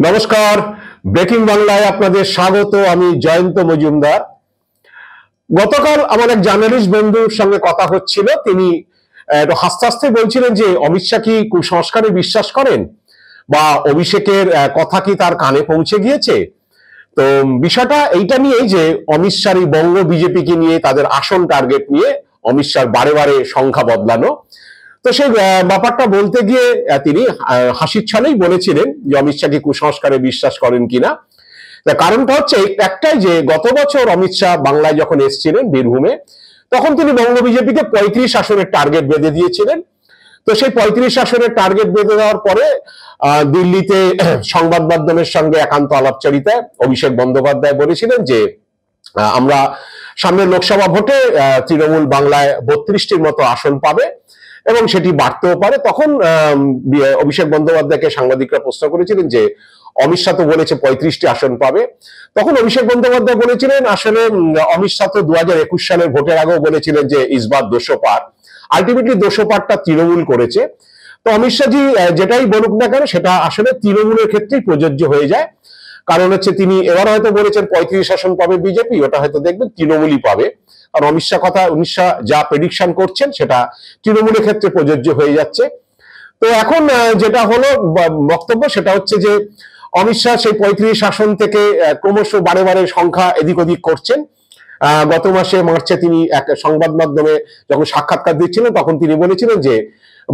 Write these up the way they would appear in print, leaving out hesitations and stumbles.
নমস্কার, ব্রেকিং বাংলায় আপনাদের স্বাগত। আমি জয়ন্ত মজুমদার। গতকাল আমার এক জার্নালিস্ট বন্ধুর সঙ্গে কথা হচ্ছিল। তিনি একটু হাসতে হাসতে বলছিলেন যে অমিত শাহ কি কুসংস্কারে বিশ্বাস করেন, বা অভিষেকের কথা কি তার কানে পৌঁছে গিয়েছে। তো বিষয়টা এইটা নিয়েই যে অমিত শাহ বঙ্গ বিজেপিকে নিয়ে, তাদের আসন টার্গেট নিয়ে অমিত শাহ বারে বারে সংখ্যা বদলানো। তো সেই ব্যাপারটা বলতে গিয়ে তিনি হাসির ছলেই বলেছিলেন যে অমিত শাহ কি কুসংস্কারে বিশ্বাস করেন কিনা। কারণটা হচ্ছে একটাই, যে গত বছর অমিত শাহ বাংলায় যখন এসেছিলেন বীরভূমে, তখন তিনি বঙ্গ বিজেপিকে 35 আসনের টার্গেট বেঁধে দিয়েছিলেন। তো সেই 35 আসনের টার্গেট বেঁধে দেওয়ার পরে দিল্লিতে সংবাদ মাধ্যমের সঙ্গে একান্ত আলাপচারিতায় অভিষেক বন্দ্যোপাধ্যায় বলেছিলেন যে আমরা সামনের লোকসভা ভোটে তৃণমূল বাংলায় 32টির মতো আসন পাবে এবং সেটি বাড়তেও পারে। তখন অভিষেক বন্দ্যোপাধ্যায়কে সাংবাদিকরা প্রশ্ন করেছিলেন যে অমিত শাহ তো বলেছে 35টি আসন পাবে। তখন অভিষেক বন্দ্যোপাধ্যায় বলেছিলেন আসলে অমিত শাহ তো 2021 সালের ভোটের আগেও বলেছিলেন যে ইসবার 200 পার। আলটিমেটলি 200 পারটা তৃণমূল করেছে। তো অমিত শাহজি যেটাই বলুক না কেন, সেটা আসলে তৃণমূলের ক্ষেত্রেই প্রযোজ্য হয়ে যায়। কারণ হচ্ছে তিনি এবার হয়তো বলেছেন 35 আসন পাবে বিজেপি, ওটা হয়তো দেখবেন তৃণমূলই পাবে। আর অমিত শাহ যা প্রেডিকশন করছেন সেটা তৃণমূলের ক্ষেত্রে প্রযোজ্য হয়ে যাচ্ছে। তো এখন যেটা হলো বক্তব্য, সেটা হচ্ছে যে অমিত শাহ সেই 35 আসন থেকে ক্রমশ বারে বারে সংখ্যা এদিক ওদিক করছেন। গত মার্চে তিনি এক সংবাদ মাধ্যমে যখন সাক্ষাৎকার দিচ্ছিলেন, তখন তিনি বলেছিলেন যে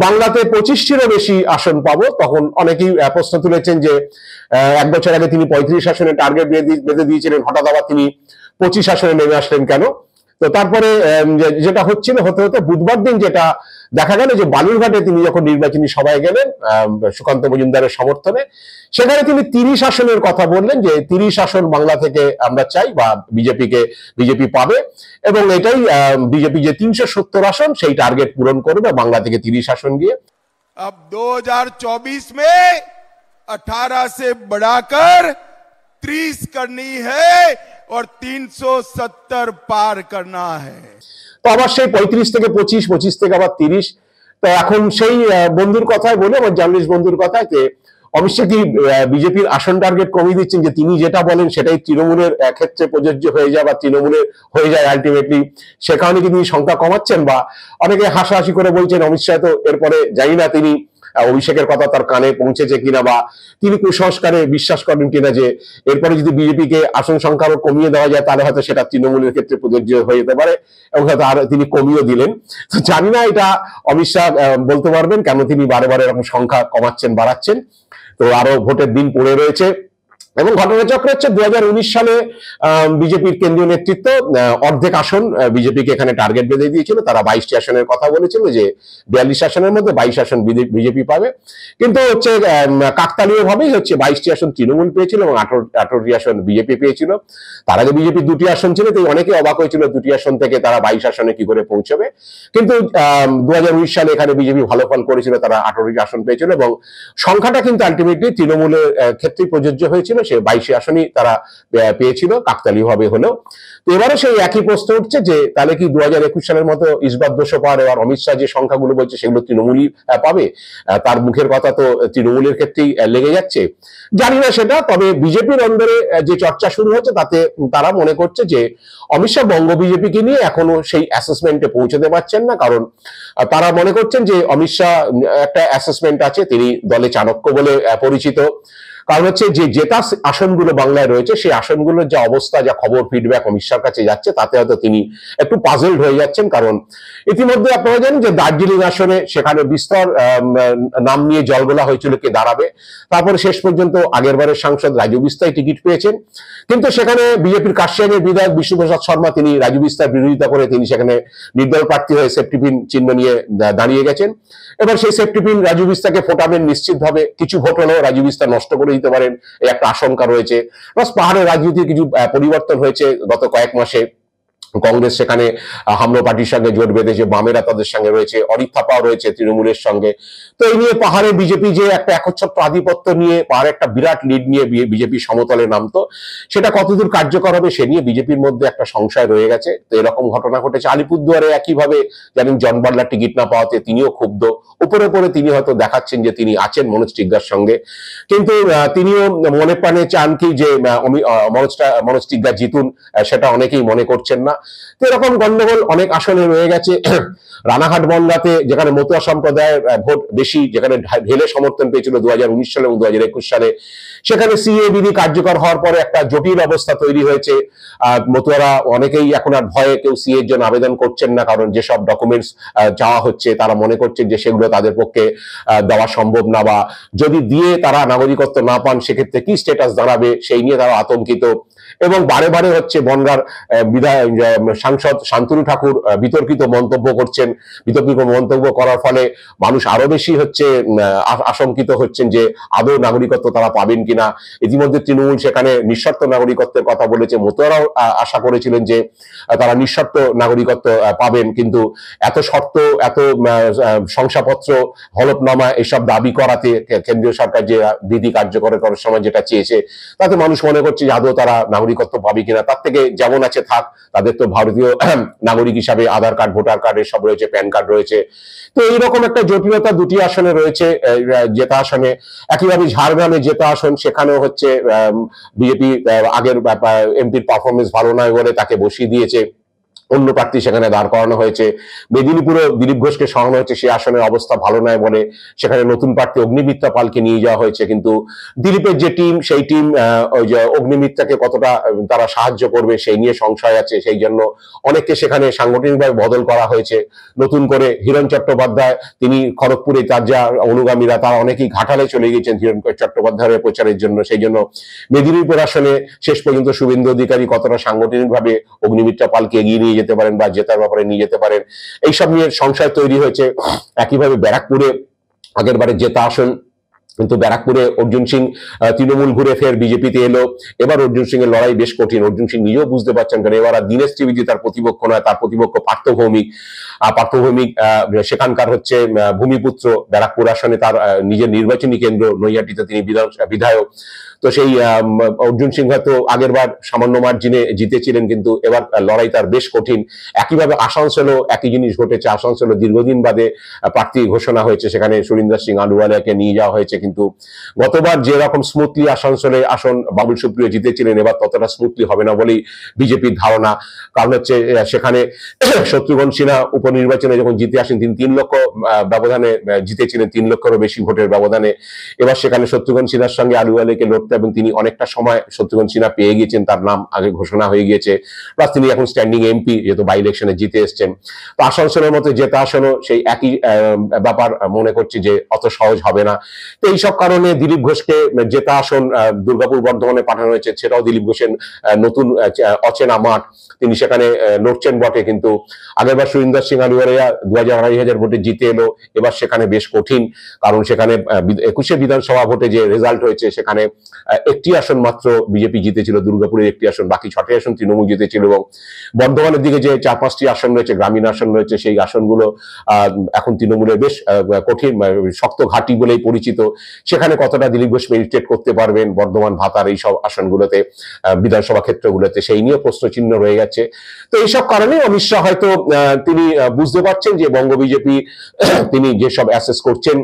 বাংলাতে 25টিরও বেশি আসন পাবো। তখন অনেকেই প্রশ্ন তুলেছেন যে এক বছর আগে তিনি 35 আসনের টার্গেট বেঁধে দিয়েছিলেন, হঠাৎ আবার তিনি 25 আসনে নেমে আসলেন কেন। তো তারপরে যেটা হতে হতে বুধবার দিন যেটা দেখা গেল যে বালুরঘাটে তিনি যখন নির্বাচনী সভায় গেলেন সুকান্ত মজুমদারের সমর্থনে, সেখানে তিনি 30 আসনের কথা বললেন, যে 30 আসন বাংলা থেকে আমরা চাই বা বিজেপি পাবে, এবং এটাই বিজেপি যে 370 আসন সেই টার্গেট পূরণ করবে বাংলা থেকে 30 আসন গিয়ে। अब 2024 में 18 से बढ़ाकर 30 करनी है और 370 पार करना है। তো আবার সেই 35 থেকে 25 থেকে আবার 30। তো এখন সেই বন্ধুর কথায় বলে, আমার জার্নালিস্ট বন্ধুর কথায়, যে অমিত শাহ কি বিজেপির আসন টার্গেট কমিয়ে দিচ্ছেন, যে তিনি যেটা বলেন সেটাই তৃণমূলের ক্ষেত্রে প্রযোজ্য হয়ে যায় বা তৃণমূলের হয়ে যায় আলটিমেটলি, সে কারণে কি তিনি সংখ্যা কমাচ্ছেন। বা অনেকে হাসাহাসি করে বলছেন অমিত শাহ তো এরপরে জানি না তিনি অভিষেকের কথা তার কানে পৌঁছেছে কিনা, বা তিনি কুসংস্কারে বিশ্বাস করেন কিনা, যে এরপরে যদি বিজেপিকে আসন সংখ্যা আরো কমিয়ে দেওয়া যায় তাহলে হয়তো সেটা তৃণমূলের ক্ষেত্রে প্রযোজ্য হয়ে যেতে পারে, এবং হয়তো আর তিনি কমিয়ে দিলেন। তো জানি না এটা অমিত শাহ বলতে পারবেন কেন তিনি বারে বারে এরকম সংখ্যা কমাচ্ছেন বাড়াচ্ছেন। তো আরো ভোটের দিন পড়ে রয়েছে। এবং ঘটনাচক্র হচ্ছে 2019 সালে বিজেপির কেন্দ্রীয় নেতৃত্ব অর্ধেক আসন বিজেপিকে এখানে টার্গেট বেঁধে দিয়েছিল। তারা 22টি আসনের কথা বলেছিল, যে 42 আসনের মধ্যে 22 আসন বিজেপি পাবে। কিন্তু হচ্ছে কাকতালীয় ভাবেই হচ্ছে 22টি আসন তৃণমূল পেয়েছিল এবং 18টি আসন বিজেপি পেয়েছিল। তার আগে বিজেপি 2টি আসন ছিল, তাই অনেকে অবাক হয়েছিল 2টি আসন থেকে তারা 22 আসনে কি করে পৌঁছবে। কিন্তু 2019 সালে এখানে বিজেপি ভালো ফল করেছিল, তারা 18টি আসন পেয়েছিল, এবং সংখ্যাটা কিন্তু আলটিমেটলি তৃণমূলের ক্ষেত্রেই প্রযোজ্য হয়েছিল। সে 22 আসনই তারা পেয়েছিল কাকতালীয় ভাবে হলেও। তো এবারে সেই একই প্রশ্ন উঠছে, যে তাহলে কি 2021 সালের মতো ইসবাত 200 পার, এবার অমিত শাহ যে সংখ্যাগুলো বলছে সেগুলো তৃণমূলই পাবে। তার মুখের কথা তো তৃণমূলের ক্ষেত্রেই লেগে যাচ্ছে। জানি না সেটা, তবে বিজেপির অন্দরে যে চর্চা শুরু হচ্ছে তাতে তারা মনে করছে যে অমিত শাহ বঙ্গ বিজেপিকে নিয়ে এখনো সেই অ্যাসেসমেন্টে পৌঁছতে পারছেন না। কারণ তারা মনে করছেন যে অমিত শাহ একটা অ্যাসেসমেন্ট আছে, তিনি দলে চাণক্য বলে পরিচিত। কারণ হচ্ছে যে জেতা আসনগুলো বাংলায় রয়েছে, সেই আসনগুলোর যা অবস্থা, যা খবর ফিডব্যাক অমিত শাহর কাছে যাচ্ছে, তাতে হয়তো তিনি একটু পাজলড হয়ে যাচ্ছেন। কারণ ইতিমধ্যে আপনারা জানেন যে দার্জিলিং আসনে সেখানে বিস্তর নাম নিয়ে জলগোলা হয়েছিল কে দাঁড়াবে। তারপরে শেষ পর্যন্ত আগের বারের সাংসদ রাজু বিস্তাই টিকিট পেয়েছেন, কিন্তু সেখানে বিজেপির কাশিয়াঙের বিধায়ক বিষ্ণুপ্রসাদ শর্মা তিনি রাজু বিস্তার বিরোধিতা করে তিনি সেখানে নির্দল প্রার্থী হয়ে সেফটি পিন চিহ্ন নিয়ে দাঁড়িয়ে গেছেন। এবার সেই সেফটি পিন রাজু বিস্তাকে ফোটাবেন নিশ্চিতভাবে, কিছু ভোট হলেও রাজু বিস্তার নষ্ট করে দিতে পারেন, এই একটা আশঙ্কা রয়েছে। প্লাস পাহাড়ের রাজনীতির কিছু পরিবর্তন হয়েছে গত কয়েক মাসে। কংগ্রেস সেখানে হামলা পার্টির সঙ্গে জোট বেঁধেছে, বামেরা তাদের সঙ্গে রয়েছে, অরিত থাপাও রয়েছে তৃণমূলের সঙ্গে। তো এই নিয়ে পাহাড়ে বিজেপি যে একটা একচ্ছত্র আধিপত্য নিয়ে পাহাড়ে একটা বিরাট লিড নিয়ে বিজেপি সমতলে নামতো, সেটা কতদূর কার্যকর হবে সে নিয়ে বিজেপির মধ্যে একটা সংশয় রয়ে গেছে। তো এরকম ঘটনা ঘটেছে আলিপুরদুয়ারে, একইভাবে জানেন জন বার্লার টিকিট না পাওয়াতে তিনিও ক্ষুব্ধ। উপরে উপরে তিনি হয়তো দেখাচ্ছেন যে তিনি আছেন মনোজ টিগ্গার সঙ্গে, কিন্তু তিনিও মনে প্রাণে চান কি যে মনোজ টিগ্গা জিতুন, সেটা অনেকেই মনে করছেন না। তো এরকম গন্ডগোল অনেক আসনে রয়ে গেছে। রানাঘাট বনগাঁতে যেখানে মতুয়া সম্প্রদায়ের ভোট বেশি, যেখানে ঢেলে সমর্থন পেয়েছিল 2019 সালে এবং 2021 সালে, সেখানে সিএ বিধি কার্যকর হওয়ার পরে একটা জটিল অবস্থা তৈরি হয়েছে। মতুয়ারা অনেকেই এখন আর ভয়ে কেউ সিএ এর জন্য আবেদন করছেন না, কারণ যেসব ডকুমেন্টস চাওয়া হচ্ছে তারা মনে করছেন যে সেগুলো তাদের পক্ষে দেওয়া সম্ভব না, বা যদি দিয়ে তারা নাগরিকত্ব না পান সেক্ষেত্রে কি স্ট্যাটাস দাঁড়াবে সেই নিয়ে তারা আতঙ্কিত। এবং বারে বারে হচ্ছে বনগাঁর সাংসদ শান্তনু ঠাকুর বিতর্কিত মন্তব্য করছেন। বিতর্কিত মন্তব্য করার ফলে মানুষ আরো বেশি হচ্ছে আশঙ্কিত হচ্ছেন যে আদৌ নাগরিকত্ব তারা পাবেন কিনা। ইতিমধ্যে তৃণমূল সেখানে নিঃশর্ত নাগরিকত্বের কথা বলেছে। মতুয়ারাও আশা করেছিলেন যে তারা নিঃশর্ত নাগরিকত্ব পাবেন, কিন্তু এত শর্ত, এত শংসাপত্র, হলফনামা এসব দাবি করাতে কেন্দ্রীয় সরকার যে বিধি কার্যকর করার সময় যেটা চেয়েছে, তাতে মানুষ মনে করছে যে আদৌ তারা নাগরিকত্ব পাবে কিনা। তার থেকে যেমন আছে থাক, তাদের তো ভারতীয় নাগরিক হিসাবে আধার কার্ড, ভোটার কার্ড এসব রয়েছে, প্যান কার্ড রয়েছে। তো এইরকম একটা জটিলতা দুটি আসনে রয়েছে। জেতা আসনে একইভাবে ঝাড়গ্রামে জেতা আসন, সেখানেও হচ্ছে বিজেপি আগের এমপির পারফরমেন্স ভালো নয় বলে তাকে বসিয়ে দিয়েছে, অন্য প্রার্থী সেখানে দাঁড় করানো হয়েছে। মেদিনীপুরে দিলীপ ঘোষকে সরানো হয়েছে, সেই আসনের অবস্থা ভালো নয় বলে সেখানে নতুন প্রার্থী অগ্নিমিত্রা পালকে নিয়ে যাওয়া হয়েছে। কিন্তু দিলীপের যে টিম, সেই টিম ওই যে অগ্নিমিত্রাকে কতটা তারা সাহায্য করবে সেই নিয়ে সংশয় আছে, সেই জন্য অনেককে সেখানে সাংগঠনিকভাবে বদল করা হয়েছে। নতুন করে হিরণ চট্টোপাধ্যায়, তিনি খড়গপুরে, তার যা অনুগামীরা তারা অনেকেই ঘাটালে চলে গিয়েছেন হিরণ চট্টোপাধ্যায়ের প্রচারের জন্য। সেই জন্য মেদিনীপুর আসনে শেষ পর্যন্ত শুভেন্দু অধিকারী কতটা সাংগঠনিকভাবে অগ্নিমিত্রা পালকে এগিয়ে নিয়ে যেতে পারেন বা জেতার ব্যাপারে নিয়ে যেতে পারেন, এইসব নিয়ে সংশয় তৈরি হয়েছে। একইভাবে ব্যারাকপুরে আগের বারে জেতা আসন, কিন্তু ব্যারাকপুরে অর্জুন সিং তৃণমূল ঘুরে ফের বিজেপিতে এলো। এবার অর্জুন সিং এর লড়াই বেশ কঠিন। অর্জুন সিং নিজেও বুঝতে পারছেন, কারণ এবার আর দীনেশ ত্রিবেদী তার প্রতিপক্ষ নয়, তার প্রতিপক্ষ পার্থভৌমিক। সেখানকার হচ্ছে ভূমিপুত্র, ব্যারাকপুর আসনে তার নিজের নির্বাচনী কেন্দ্র, নৈহাটিতে তিনি বিধায়ক। তো সেই অর্জুন সিং হয়তো আগের বার সামান্য মার্জিনে জিতেছিলেন, কিন্তু এবার লড়াই তার বেশ কঠিন। একইভাবে আসানসোলও একই জিনিস ঘটেছে। আসানসোলে দীর্ঘদিন বাদে প্রার্থী ঘোষণা হয়েছে, সেখানে সুরিন্দর সিং আলুওয়ালিয়াকে নিয়ে যাওয়া হয়েছে। কিন্তু গতবার যেরকম স্মুথলি আসানসোলে আসন বাবুল সুপ্রিয় জিতেছিলেন, এবার ততটা স্মুথলি হবে না বলেই বিজেপির ধারণা। কারণ হচ্ছে সেখানে শত্রুঘ্ন সিনহা উপনির্বাচনে যখন জিতে আসেন, তিনি 3 লক্ষ ব্যবধানে জিতেছিলেন, 3 লক্ষেরও বেশি ভোটের ব্যবধানে। এবার সেখানে শত্রুঘ্ন সিনহার সঙ্গে আলুওয়ালিয়াকে লড়তে, এবং তিনি অনেকটা সময় শত্রুঘ্ন সিনহা পেয়ে গিয়েছেন, তার নাম আগে ঘোষণা হয়ে গিয়েছে, প্লাস তিনি এখন স্ট্যান্ডিং এমপি, যেহেতু বাই ইলেকশনে জিতে এসছেন। তো আসানসোলের মতো জেতা আসনও সেই একই ব্যাপার, মনে করছি যে অত সহজ হবে না। তো এইসব কারণে দিলীপ ঘোষকে জেতা আসন দুর্গাপুর বর্ধমানে পাঠানো হয়েছে, সেটাও দিলীপ ঘোষের নতুন অচেনা মাঠ। তিনি সেখানে লড়ছেন বটে, কিন্তু আগেরবার সুরিন্দর সিং আলুওয়ালিয়া 2000-2500 ভোটে জিতে এলো। এবার সেখানে বেশ কঠিন, কারণ সেখানে 21 বিধানসভা ভোটে যে রেজাল্ট হয়েছে, সেখানে একটি আসন মাত্র বিজেপি জিতেছিল, দুর্গাপুরের একটি আসন, বাকি 6টি আসন তৃণমূল জিতেছিল। এবং বর্ধমানের দিকে যে 4-5টি আসন রয়েছে, গ্রামীণ আসন রয়েছে, সেই আসনগুলো এখন তৃণমূলের বেশ কঠিন, শক্ত ঘাঁটি বলেই পরিচিত। সেখানে কতটা দিলীপ ঘোষ পেনিট্রেট করতে পারবেন বর্ধমান, ভাতার এইসব আসনগুলোতে, বিধানসভা ক্ষেত্রগুলোতে, সেই নিয়ে প্রশ্নচিহ্ন রয়ে গেছে। তো এইসব কারণে অমিত শাহ হয়তো তিনি বুঝতে পারছেন যে বঙ্গ বিজেপি তিনি যেসব অ্যাসেস করছেন,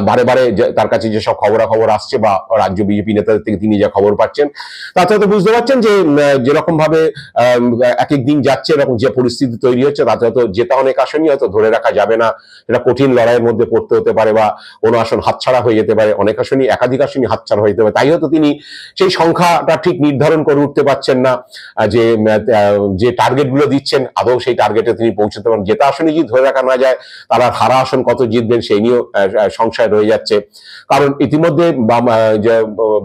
বারে বারে তার কাছে যেসব খবরাখবর আসছে বা রাজ্য বিজেপি নেতাদের থেকে তিনি যা খবর পাচ্ছেন, তাতে হয়তো বুঝতে পারছেন যে যেরকম ভাবে এক এক দিন যাচ্ছে, এরকম যে পরিস্থিতি তৈরি হচ্ছে, তাতে হয়তো জেতা অনেক আসনই হয়তো ধরে রাখা যাবে না। এটা কঠিন লড়াইয়ের মধ্যে পড়তে হতে পারে, বা কোনো আসন হাতছাড়া হয়ে যেতে পারে, অনেক আসনই, একাধিক আসনই হাতছাড়া হয়ে যেতে পারে। তাই হয়তো তিনি সেই সংখ্যাটা ঠিক নির্ধারণ করে উঠতে পারছেন না, যে টার্গেট গুলো দিচ্ছেন আদৌ সেই টার্গেটে তিনি পৌঁছতে পারেন। জেতা আসনই যদি ধরে রাখা না যায়, তারা হারা আসন কত জিতবেন সেই নিয়েও সংশয় রয়ে যাচ্ছে। কারণ ইতিমধ্যে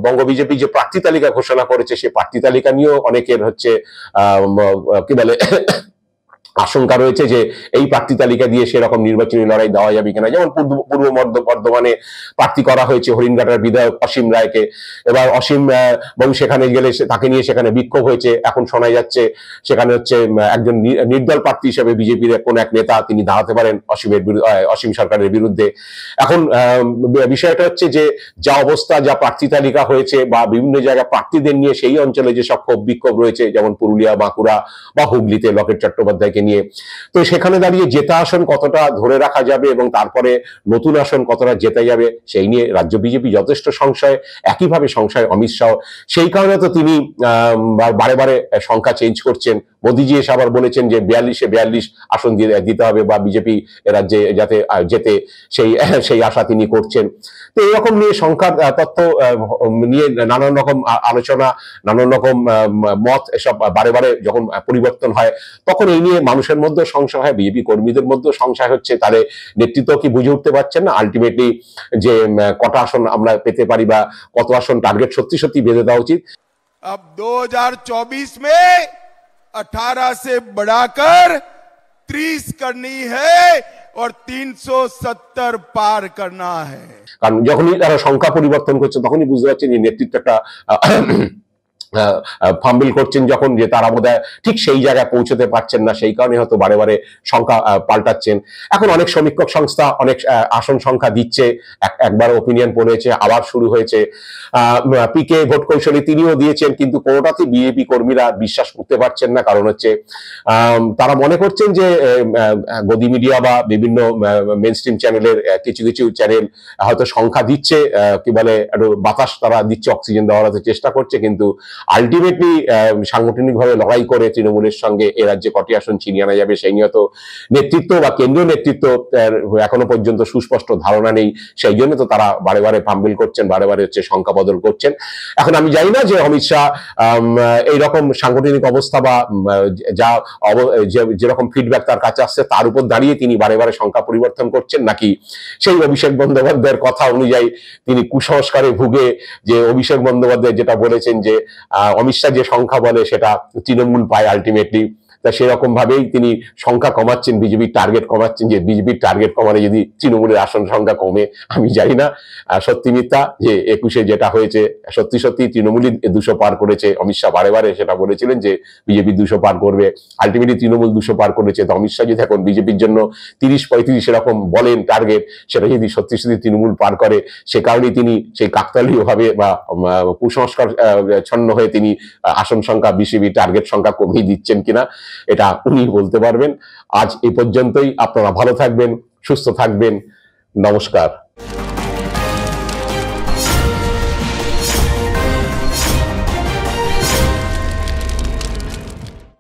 বঙ্গ বিজেপি যে প্রার্থী তালিকা ঘোষণা করেছে, সেই প্রার্থী তালিকা নিয়েও অনেকের হচ্ছে কি বলে আশঙ্কা রয়েছে যে এই প্রার্থী তালিকা দিয়ে সেরকম নির্বাচনী লড়াই দেওয়া যাবে কিনা। যেমন পূর্ব বর্ধমানে প্রার্থী করা হয়েছে হরিণঘাটার বিধায়ক অসীম রায়কে। এবার অসীম বাবু সেখানে গেলে তাকে নিয়ে সেখানে বিক্ষোভ হয়েছে। এখন শোনা যাচ্ছে সেখানে হচ্ছে একজন নির্দল প্রার্থী হিসেবে বিজেপির কোন এক নেতা তিনি দাঁড়াতে পারেন অসীম সরকারের বিরুদ্ধে। এখন বিষয়টা হচ্ছে যে যা অবস্থা, যা প্রার্থী তালিকা হয়েছে বা বিভিন্ন জায়গায় প্রার্থীদের নিয়ে সেই অঞ্চলে যেসব ক্ষোভ বিক্ষোভ রয়েছে, যেমন পুরুলিয়া, বাঁকুড়া বা হুগলিতে লকেট চট্টোপাধ্যায়কে নিয়ে, তো সেখানে দাঁড়িয়ে জেতা আসন কতটা ধরে রাখা যাবে এবং তারপরে নতুন আসন কতটা জেতা যাবে সেই নিয়ে রাজ্য বিজেপি যথেষ্ট সংশয়। একইভাবে সংশয় অমিত শাহ। সেই কারণে তো তিনি বারে বারে সংখ্যা চেঞ্জ করছেন। মোদীজি এসে আবার বলেছেন যে 42 আসন দিতে হবে বা বিজেপি রাজ্যে যাতে যেতে, সেই আশা তিনি করছেন। তো এরকম নিয়ে সংখ্যার তথ্য নিয়ে নানান রকম আলোচনা, নানান রকম মত এসব বারে বারে যখন পরিবর্তন হয়, তখন এই নিয়ে মানুষের মধ্যে সংশয় হয়, বিজেপি কর্মীদের মধ্যে সংশয় হচ্ছে। তাদের নেতৃত্ব কি বুঝে উঠতে পারছেন না আলটিমেটলি যে কটা আসন আমরা পেতে পারি বা কত আসন টার্গেট সত্যি সত্যি বেঁধে দেওয়া উচিত। अब 2024 में 18 से बढ़ाकर 30 करनी है और 370 पार करना है। কারণ যখনই তারা সংখ্যা পরিবর্তন করছে তখনই বুঝতে পারছেন যে নেতৃত্ব একটা ফাম্বিল করছেন, যখন যে তারা বোধহয় ঠিক সেই জায়গায় পৌঁছতে পারছেন না, সেই কারণে হয়তো বারে বারে সংখ্যা পাল্টাচ্ছেন। এখন অনেক সমীক্ষক সংস্থা অনেক আসন সংখ্যা দিচ্ছে, একবার ওপিনিয়ন পোল হয়েছে, আবার শুরু হয়েছে। পিকে ভোট কৌশলী তিনিও দিয়েছেন, কিন্তু কোনোটাতে বিজেপি কর্মীরা বিশ্বাস করতে পারছেন না। কারণ হচ্ছে তারা মনে করছেন যে গদি মিডিয়া বা বিভিন্ন মেন স্ট্রিম চ্যানেলের কিছু কিছু চ্যানেল হয়তো সংখ্যা দিচ্ছে, কি বলে একটু বাতাস তারা দিচ্ছে, অক্সিজেন দেওয়ার চেষ্টা করছে, কিন্তু আলটিমেটলি সাংগঠনিকভাবে লড়াই করে তৃণমূলের সঙ্গে এ রাজ্যে কটি আসন ছিনিয়ে আনা যাবে সেই নিয়ে তো নেতৃত্ব বা কেন্দ্রীয় নেতৃত্ব এখনো পর্যন্ত সুস্পষ্ট ধারণা নেই। সেই জন্য তো তারা বারে বারে ফাম্বিল করছেন, বারে বারে হচ্ছে সংখ্যা বদল করছেন। এখন আমি জানি না যে অমিত শাহ এইরকম সাংগঠনিক অবস্থা বা যা যেরকম ফিডব্যাক তার কাছে আসছে তার উপর দাঁড়িয়ে তিনি বারে বারে সংখ্যা পরিবর্তন করছেন, নাকি সেই অভিষেক বন্দ্যোপাধ্যায়ের কথা অনুযায়ী তিনি কুসংস্কারে ভুগে, যে অভিষেক বন্দ্যোপাধ্যায় যেটা বলেছেন যে অমিত শাহ যে সংখ্যা বলে সেটা তৃণমূল পায় আলটিমেটলি, তা সেরকম ভাবেই তিনি সংখ্যা কমাচ্ছেন, বিজেপির টার্গেট কমাচ্ছেন। যে বিজেপির টার্গেট কমালে যদি তৃণমূলের আসন সংখ্যা কমে, আমি জানি না সত্যি মিথ্যা। যে 21-এ যেটা হয়েছে সত্যি সত্যি তৃণমূলই 200 পার করেছে। অমিত শাহ বারে বারে সেটা বলেছিলেন যে বিজেপি 200 পার করবে, আলটিমেটলি তৃণমূল 200 পার করেছে। তো অমিত শাহ যদি এখন বিজেপির জন্য 30-35 এরকম বলেন টার্গেট, সেটা যদি সত্যি সত্যি তৃণমূল পার করে, সে কারণেই তিনি সেই কাকতালীয় ভাবে বা কুসংস্কার ছন্ন হয়ে তিনি আসন সংখ্যা বিজেপি টার্গেট সংখ্যা কমিয়ে দিচ্ছেন কিনা এটা উনি বলতে পারবেন। আজ এই পর্যন্তই। আপনারা ভালো থাকবেন, সুস্থ থাকবেন। নমস্কার।